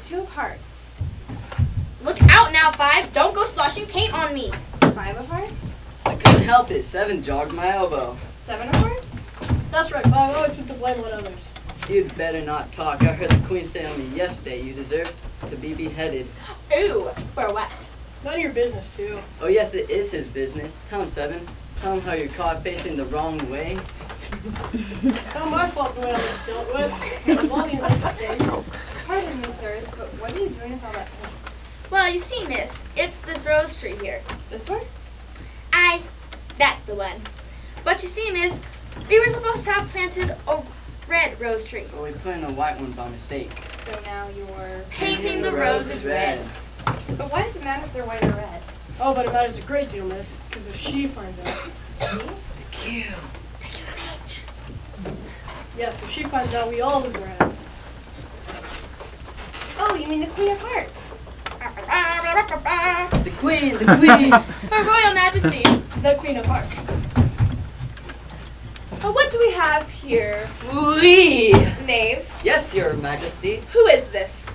Speaker 1: Two of hearts.
Speaker 5: Look out now, Five. Don't go splashing paint on me.
Speaker 1: 5 of hearts.
Speaker 4: I couldn't help it. 7 jogged my elbow.
Speaker 1: 7 of hearts.
Speaker 6: That's right, I always put the blame on others.
Speaker 4: You'd better not talk. I heard the queen say on me yesterday you deserved to be beheaded.
Speaker 5: Ooh, for what?
Speaker 6: None of your business, too.
Speaker 4: Oh yes, it is his business. Tell him, 7. Tell him how you're caught facing the wrong way.
Speaker 6: Not my fault the way I was dealt with. I'm on the initial stage.
Speaker 2: Pardon me, sirs, but what are you doing with all that paint?
Speaker 5: Well, you see, miss, it's this rose tree here.
Speaker 2: This one?
Speaker 5: That's the one. But you see, miss, we were supposed to have planted a red rose tree.
Speaker 4: But we put in a white one by mistake.
Speaker 2: So now you're...
Speaker 5: Painting the roses red.
Speaker 2: But why does it matter if they're white or red?
Speaker 6: Oh, but it matters a great deal, miss, because if she finds out.
Speaker 4: Q.
Speaker 6: Yes, if she finds out, we all lose our heads.
Speaker 2: Oh, you mean the Queen of Hearts?
Speaker 4: The queen, the queen.
Speaker 5: Her Royal Majesty, the Queen of Hearts.
Speaker 1: What do we have here?
Speaker 9: Lee!
Speaker 1: Knave.
Speaker 9: Yes, Your Majesty.
Speaker 1: Who is this?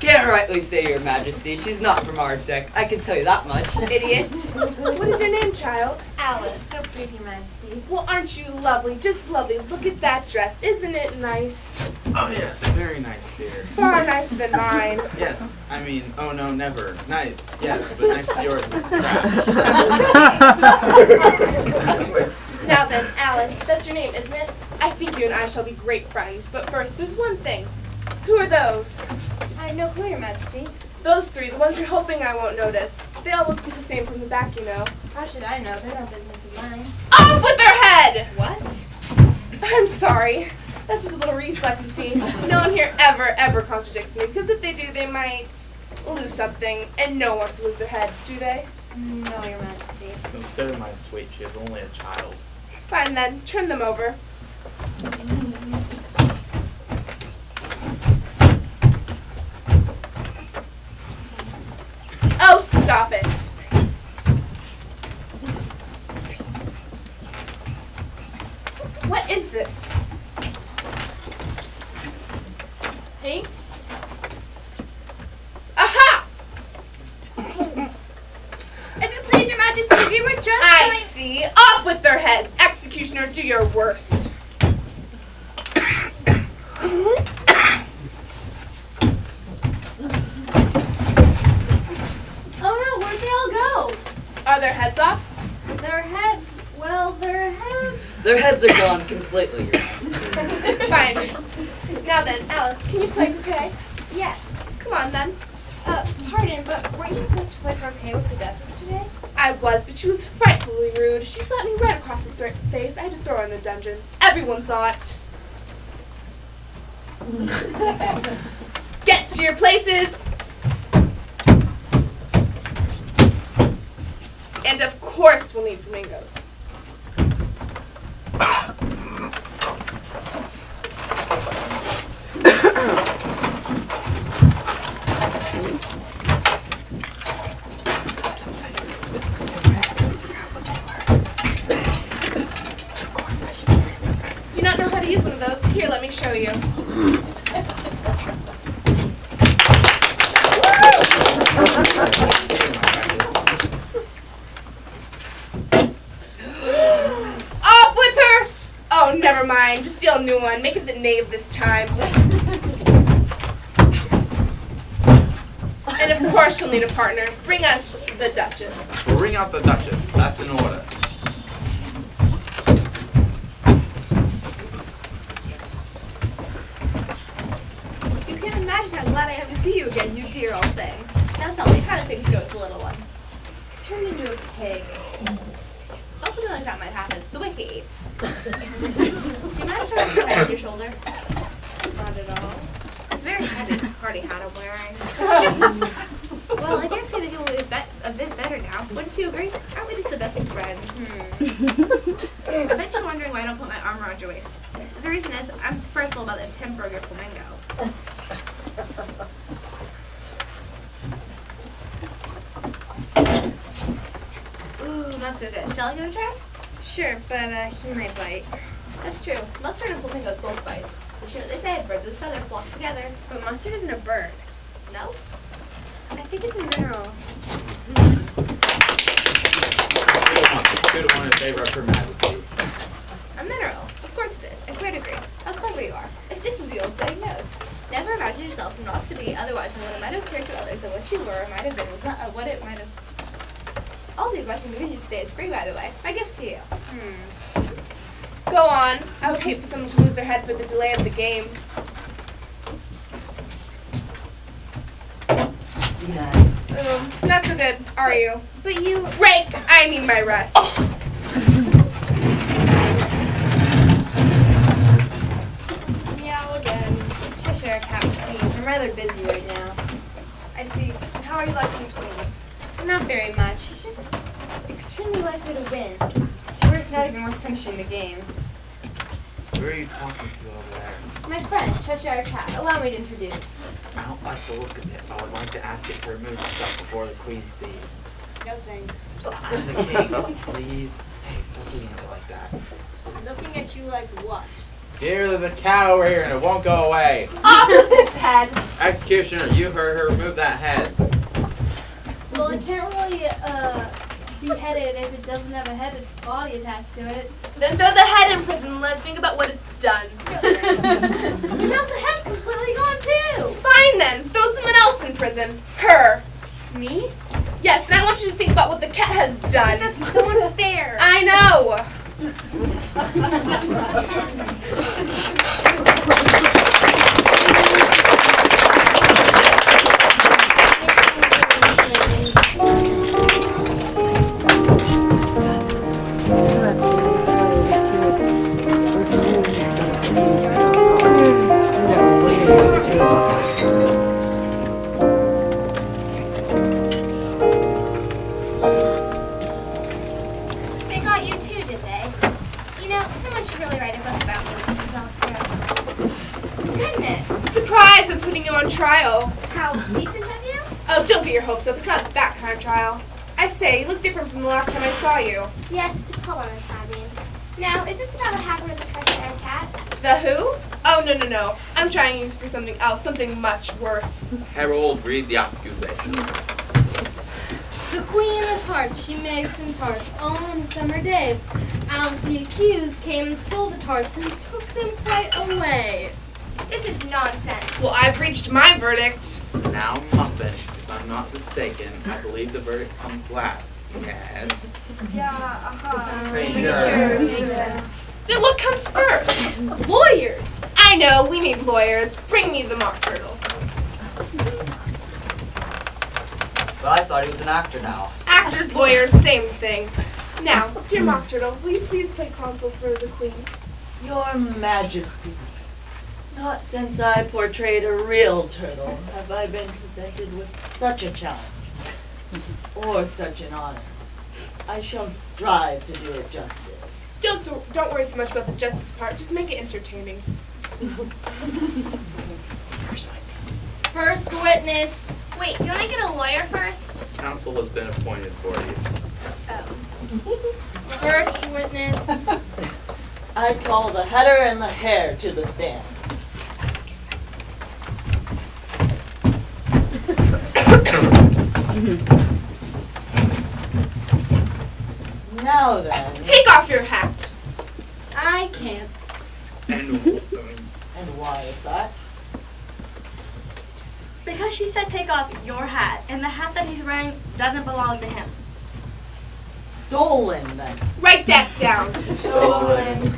Speaker 9: Can't rightly say, Your Majesty. She's not from our deck. I can tell you that much.
Speaker 1: Idiot. What is your name, child?
Speaker 2: Alice, so please, Your Majesty.
Speaker 1: Well, aren't you lovely? Just lovely. Look at that dress. Isn't it nice?
Speaker 7: Oh yes, very nice, dear.
Speaker 1: Far nicer than mine.
Speaker 7: Yes, I mean, oh no, never. Nice, yes, but next to yours is crap.
Speaker 1: Now then, Alice, that's your name, isn't it? I think you and I shall be great friends. But first, there's one thing. Who are those?
Speaker 2: I have no clue, Your Majesty.
Speaker 1: Those 3, the ones you're hoping I won't notice. They all look the same from the back, you know.
Speaker 2: How should I know? They're no business of mine.
Speaker 1: Off with their head!
Speaker 2: What?
Speaker 1: I'm sorry.
Speaker 4: That's just a little reflex, you see. No one here ever contradicts me, because if they do, they might lose something, and no one wants to lose their head, do they?
Speaker 2: No, Your Majesty.
Speaker 7: Consider my sweet, she is only a child.
Speaker 4: Fine then, turn them over. Oh, stop it. What is this? Paint? Aha!
Speaker 5: If it please Your Majesty, we were just
Speaker 4: I
Speaker 5: going...
Speaker 4: see. Off with their heads. Executioner, do your worst.
Speaker 3: Oh no, where'd they all go?
Speaker 4: Are their heads off?
Speaker 3: Their heads, well, their heads.
Speaker 9: Their heads are gone completely, Your Majesty.
Speaker 4: Fine. Now then, Alice, can you play croquet?
Speaker 2: Yes.
Speaker 4: Come on then.
Speaker 2: Pardon, but weren't you supposed to play croquet with the Duchess today?
Speaker 4: I was, but she was frightfully rude. She slapped me right across the face. I had to throw her in the dungeon. Everyone saw it. Get to your places. And of course we'll need flamingos. Do you not know how to use one of those? Here, let me show you. Off with her! Oh, never mind. Just steal a new one. Make it the knave this time. And of course you'll need a partner. Bring us the Duchess.
Speaker 7: We'll ring out the Duchess. That's in order.
Speaker 8: You can't imagine how glad I am to see you again, you dear old thing. Now tell me, how do things go with the little one?
Speaker 2: Turned into a pig.
Speaker 8: Well, something like that might happen. The way he ate. Do you mind if I put my head on your shoulder?
Speaker 2: Not at all.
Speaker 8: It's very heavy, this party hat I'm wearing. Well, I dare say that you'll be a bit better now. Wouldn't you agree? Aren't we just the best of friends? I bet you're wondering why I don't put my arm around your waist. The reason is I'm frightful about the temper flamingo. Ooh, not so good. Shall I give it a try?
Speaker 2: Sure, but he might bite.
Speaker 8: That's true. Mustard and flamingos both bite. But you know what they say, birds of a feather flock together.
Speaker 2: But mustard isn't a bird.
Speaker 8: No?
Speaker 2: I think it's a mineral.
Speaker 7: Good one in favor of Her Majesty.
Speaker 8: A mineral. Of course it is. I quite agree. How clever you are. It's just as the old saying goes. Never imagine yourself not to be otherwise than what it might have appeared to others than what you were or might have been was not what it might have. All the advice I'm giving you today is free, by the way. My gift to you.
Speaker 4: Go on. I would hate for someone to lose their head for the delay of the game. Not so good, are you?
Speaker 2: But you...
Speaker 4: Rake! I need my rest.
Speaker 2: Meow again. Cheshire Cat, please. I'm rather busy right now. I see. And how are you liking Tweety? Not very much. She's just extremely likely to win. To where it's not even worth finishing the game.
Speaker 7: Who are you talking to over there?
Speaker 2: My friend, Cheshire Cat. Allow me to introduce.
Speaker 7: I don't like the look of it. I would like to ask it to remove itself before the queen sees.
Speaker 2: No thanks.
Speaker 7: I'm the king, please. Hey, stop looking at me like that.
Speaker 3: Looking at you like what?
Speaker 7: Dear, there's a cat over here and it won't go away.
Speaker 4: Off with its head.
Speaker 7: Executioner, you heard her. Remove that head.
Speaker 3: Well, it can't really be headed if it doesn't have a head and body attached to it.
Speaker 4: Then throw the head in prison and let it think about what it's done.
Speaker 3: And now the head's completely gone too.
Speaker 4: Fine then. Throw someone else in prison. Her.
Speaker 2: Me?
Speaker 4: Yes, and I want you to think about what the cat has done.
Speaker 2: That's so unfair.
Speaker 4: I know. putting you on trial.
Speaker 5: How decent of you?
Speaker 4: Oh, don't get your hopes up. It's not that kind of trial. I say, you look different from the last time I saw you.
Speaker 5: Yes, it's a poem I'm having. Now, is this about what happened with the treasure and cat?
Speaker 4: The who? Oh, no. I'm trying to use for something else, something much worse.
Speaker 7: Herald, read the accusation.
Speaker 3: The Queen of Hearts, she made some tarts all on a summer day. Alice the accused came and stole the tarts and took them quite away.
Speaker 5: This is nonsense.
Speaker 4: Well, I've reached my verdict.
Speaker 7: Now, Muffin, if I'm not mistaken, I believe the verdict comes last. Yes.
Speaker 4: Then what comes first?
Speaker 3: Lawyers!
Speaker 4: I know, we need lawyers. Bring me the mock turtle.
Speaker 9: But I thought he was an actor now.
Speaker 4: Actors, lawyers, same thing. Now, dear mock turtle, will you please play console for the queen?
Speaker 10: Your Majesty, not since I portrayed a real turtle have I been presented with such a challenge, or such an honor. I shall strive to do it justice.
Speaker 4: Don't worry so much about the justice part. Just make it entertaining.
Speaker 3: First witness.
Speaker 5: Wait, don't I get a lawyer first?
Speaker 7: Counsel has been appointed for you.
Speaker 3: First witness.
Speaker 10: I call the header and the hare to the stand. Now then.
Speaker 4: Take off your hat.
Speaker 3: I can't.
Speaker 10: And why is that?
Speaker 3: Because she said take off your hat, and the hat that he's wearing doesn't belong to him.
Speaker 10: Stolen then.
Speaker 4: Write that down.
Speaker 3: Stolen.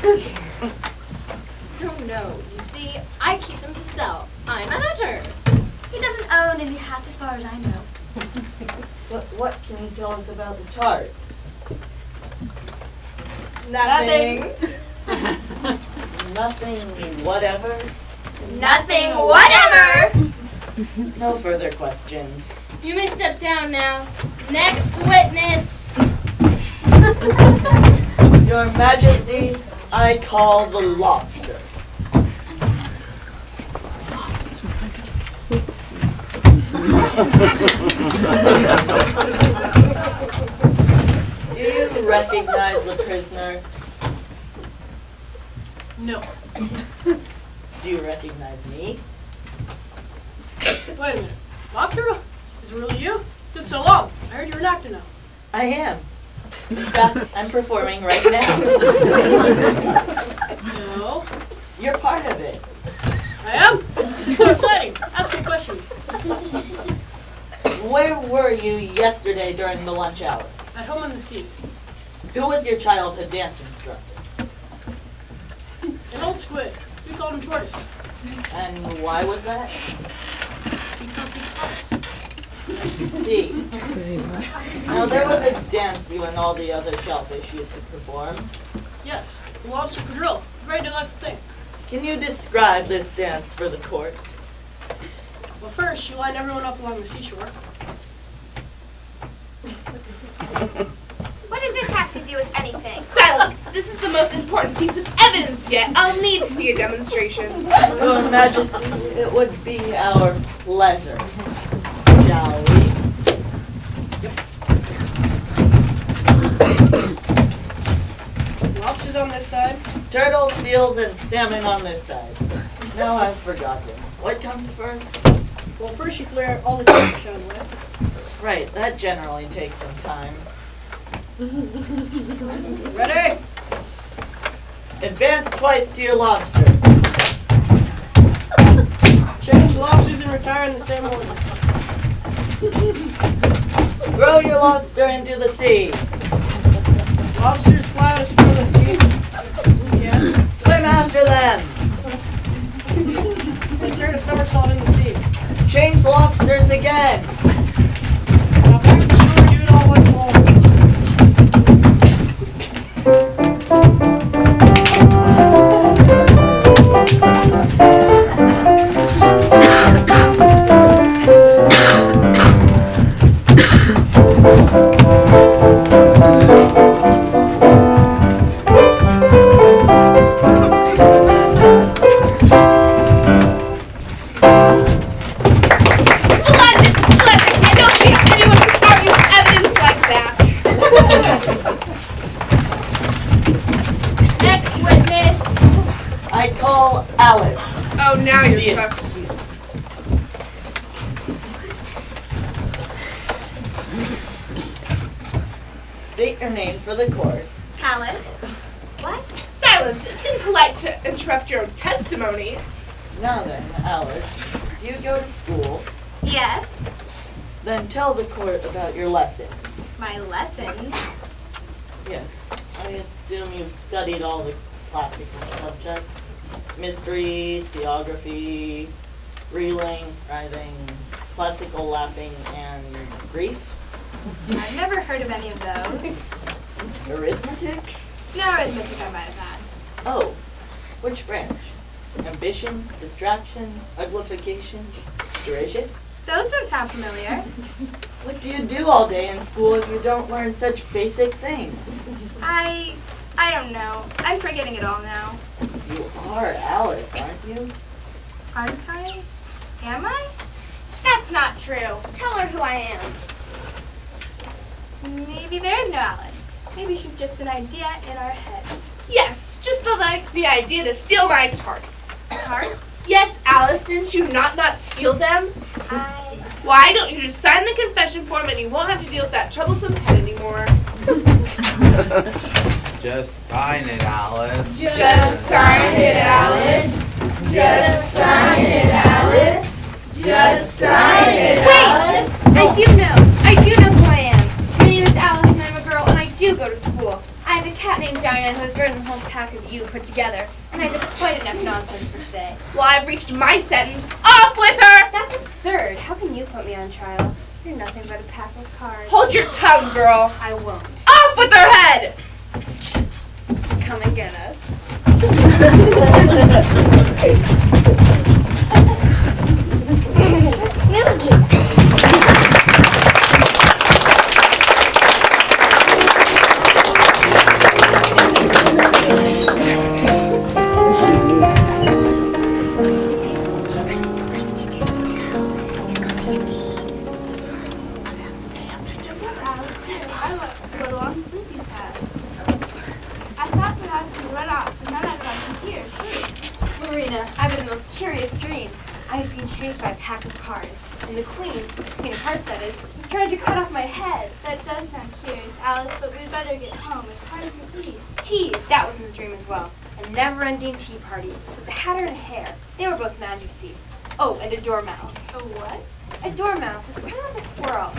Speaker 3: No. You see, I keep them to sell. I'm a hatter. He doesn't own any hats as far as I know.
Speaker 10: But what can you tell us about the tarts?
Speaker 3: Nothing.
Speaker 10: Nothing whatever?
Speaker 3: Nothing whatever.
Speaker 10: No further questions.
Speaker 3: You may step down now. Next witness.
Speaker 10: Your Majesty, I call the lobster. Do you recognize the prisoner?
Speaker 6: No.
Speaker 10: Do you recognize me?
Speaker 6: Wait a minute. Mock turtle? Is it really you? It's been so long. I heard you were an actor now.
Speaker 10: I am. In fact, I'm performing right now.
Speaker 6: No.
Speaker 10: You're part of it.
Speaker 6: I am? This is so exciting. Ask me questions.
Speaker 10: Where were you yesterday during the lunch hour?
Speaker 6: At home on the sea.
Speaker 10: Who was your childhood dance instructor?
Speaker 6: An old squid. We called him Tortoise.
Speaker 10: And why was that?
Speaker 6: Because he taught us.
Speaker 10: See. Now there was a dance you and all the other shellfish used to perform.
Speaker 6: Yes, the lobster quadrille. A very delightful thing.
Speaker 10: Can you describe this dance for the court?
Speaker 6: Well, first, you line everyone up along the seashore.
Speaker 5: What does this have to do with anything?
Speaker 4: Silence. This is the most important piece of evidence yet. I'll need to see a demonstration.
Speaker 10: Your Majesty, it would be our pleasure. Shall we?
Speaker 6: Lobsters on this side.
Speaker 10: Turtle, seals, and salmon on this side. Now I've forgotten. What comes first?
Speaker 6: Well, first you clear all the jellyfish out of the way.
Speaker 10: Right, that generally takes some time.
Speaker 6: Ready?
Speaker 10: Advance twice to your lobster.
Speaker 6: Change lobsters and retire in the same order.
Speaker 10: Throw your lobster into the sea.
Speaker 6: Lobsters fly out as far as the sea. Yeah.
Speaker 10: Swim after them.
Speaker 6: They turn a somersault in the sea.
Speaker 10: Change lobsters again.
Speaker 6: Now back to shore, do it all once more.
Speaker 10: Alice.
Speaker 4: Oh, now you're
Speaker 10: Yeah.
Speaker 4: fucked.
Speaker 10: State your name for the court.
Speaker 5: Alice. What?
Speaker 4: Silence. It's impolite to interrupt your testimony.
Speaker 10: Now then, Alice, do you go to school?
Speaker 5: Yes.
Speaker 10: Then tell the court about your lessons.
Speaker 5: My lessons.
Speaker 10: Yes, I assume you've studied all the classical subjects. Mystery, geography, reeling, writing, classical laughing, and grief.
Speaker 5: I've never heard of any of those.
Speaker 10: Arithmetic?
Speaker 5: No arithmetic I might have had.
Speaker 10: Oh, which branch? Ambition, distraction, uglification, derision?
Speaker 5: Those don't sound familiar.
Speaker 10: What do you do all day in school if you don't learn such basic things?
Speaker 5: I don't know. I'm forgetting it all now.
Speaker 10: You are Alice, aren't you?
Speaker 5: Aren't I? Am I?
Speaker 2: That's not true. Tell her who I am.
Speaker 5: Maybe there is no Alice. Maybe she's just an idea in our heads.
Speaker 4: Yes, just the idea to steal my tarts.
Speaker 5: Tarts?
Speaker 4: Yes, Alice, didn't you not steal them? Why don't you just sign the confession form and you won't have to deal with that troublesome head anymore?
Speaker 7: Just sign it, Alice.
Speaker 4: Just sign it, Alice. Just sign it, Alice. Just sign it, Alice.
Speaker 2: Wait! I do know who I am. My name is Alice and I'm a girl and I do go to school. I have a cat named Diana who has better than the whole pack of you put together. And I've had quite enough nonsense for today.
Speaker 4: Well, I've reached my sentence. Off with her!
Speaker 2: That's absurd. How can you put me on trial? You're nothing but a pack of cards.
Speaker 4: Hold your tongue, girl.
Speaker 2: I won't.
Speaker 4: Off with her head!
Speaker 2: Come and get us. I've had the most curious dream. I was being chased by a pack of cards, and the queen of hearts that is, was trying to cut off my head.
Speaker 3: That does sound curious, Alice, but we'd better get home. It's time for tea.
Speaker 2: Tea, that was in the dream as well. A never-ending tea party with a hatter and a hare. They were both majesty. Oh, and a dormouse.
Speaker 3: A what?
Speaker 2: A dormouse, it's kind of like a squirrel.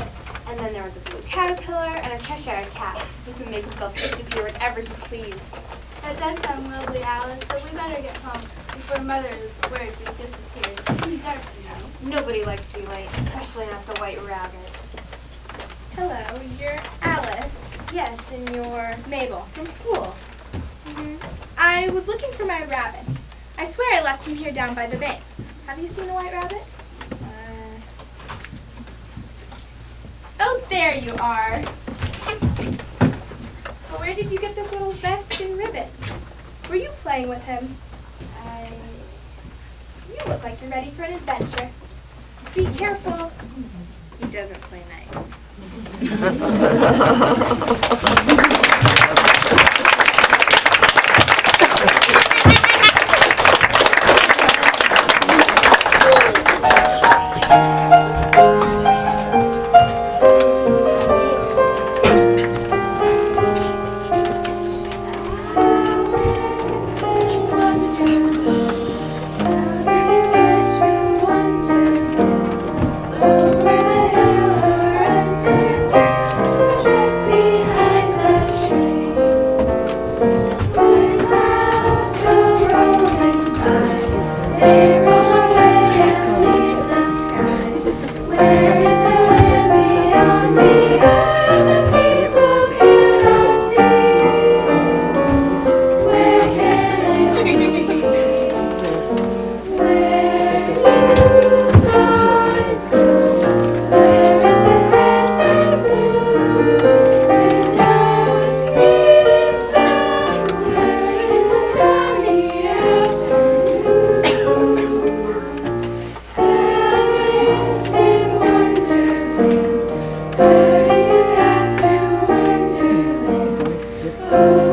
Speaker 2: And then there was a blue caterpillar and a Cheshire cat who could make himself disappear whenever he pleased.
Speaker 3: That does sound lovely, Alice, but we better get home before Mother's word gets disappeared. It's pretty dark, you know.
Speaker 2: Nobody likes to be late, especially not the White Rabbit.
Speaker 5: Hello, you're Alice.
Speaker 2: Yes, and you're Mabel from school.
Speaker 5: I was looking for my rabbit. I swear I left him here down by the bank. Have you seen the white rabbit? Oh, there you are. Well, where did you get this little vest and ribbon? Were you playing with him? You look like you're ready for an adventure.
Speaker 2: Be careful. He doesn't play nice.
Speaker 3: Oh.